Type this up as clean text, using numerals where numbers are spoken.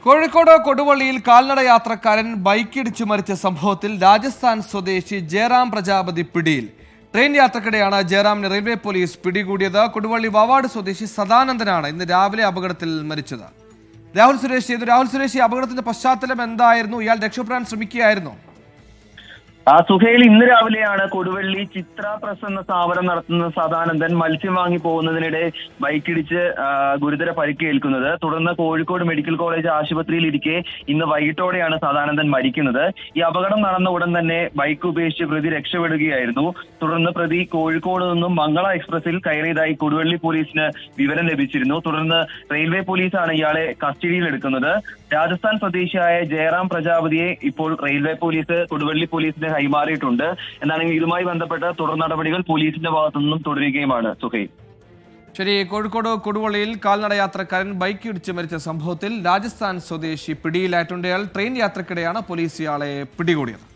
കോഴിക്കോട് കൊടുവള്ളിയിൽ കാൽനട യാത്രക്കാരൻ ബൈക്കിടിച്ചു മരിച്ച സംഭവത്തിൽ രാജസ്ഥാൻ സ്വദേശി ജയറാം പ്രജാപതി പിടിയിൽ. ട്രെയിൻ യാത്രക്കിടെയാണ് ജയറാമിനെ റെയിൽവേ പോലീസ് പിടികൂടിയത്. കൊടുവള്ളി വാവാട് സ്വദേശി സദാനന്ദനാണ് ഇന്ന് രാവിലെ അപകടത്തിൽ മരിച്ചത്. രാഹുൽ സുരേഷ്, ഈ അപകടത്തിന്റെ പശ്ചാത്തലം എന്തായിരുന്നു? ഇയാൾ രക്ഷപ്പെടാൻ ശ്രമിക്കുകയായിരുന്നു? സുഹേൽ, ഇന്ന് രാവിലെയാണ് കൊടുവള്ളി ചിത്ര പ്രസ് എന്ന സ്ഥാപനം നടത്തുന്ന സദാനന്ദൻ മത്സ്യം വാങ്ങി പോകുന്നതിനിടെ ബൈക്കിടിച്ച് ഗുരുതര പരിക്കേൽക്കുന്നത്. തുടർന്ന് കോഴിക്കോട് മെഡിക്കൽ കോളേജ് ആശുപത്രിയിൽ ഇരിക്കെ ഇന്ന് വൈകിട്ടോടെയാണ് സദാനന്ദൻ മരിക്കുന്നത്. ഈ അപകടം നടന്ന ഉടൻ തന്നെ ബൈക്ക് ഉപേക്ഷിച്ച് പ്രതി രക്ഷപ്പെടുകയായിരുന്നു. തുടർന്ന് പ്രതി കോഴിക്കോട് നിന്നും മംഗള എക്സ്പ്രസിൽ കയറിയതായി കൊടുവള്ളി പോലീസിന് വിവരം ലഭിച്ചിരുന്നു. തുടർന്ന് റെയിൽവേ പോലീസാണ് ഇയാളെ കസ്റ്റഡിയിലെടുക്കുന്നത്. രാജസ്ഥാൻ സ്വദേശിയായ ജയറാം പ്രജാപതിയെ ഇപ്പോൾ റെയിൽവേ പോലീസ് കൊടുവള്ളി പോലീസിന് കൈമാറിയിട്ടുണ്ട്. എന്നാണെങ്കിൽ ഇതുമായി ബന്ധപ്പെട്ട തുടർ നടപടികൾ പോലീസിന്റെ ഭാഗത്തു നിന്നും തുടരുകയുമാണ്. സുഹൈൽ, ശരി. കോഴിക്കോട് കൊടുവള്ളിയിൽ കാൽനട യാത്രക്കാരൻ ബൈക്ക് ഇടിച്ച് മരിച്ച സംഭവത്തിൽ രാജസ്ഥാൻ സ്വദേശി പിടിയിലായിട്ടുണ്ട്. ട്രെയിൻ യാത്രക്കിടെയാണ് പോലീസ് ഇയാളെ പിടികൂടിയത്.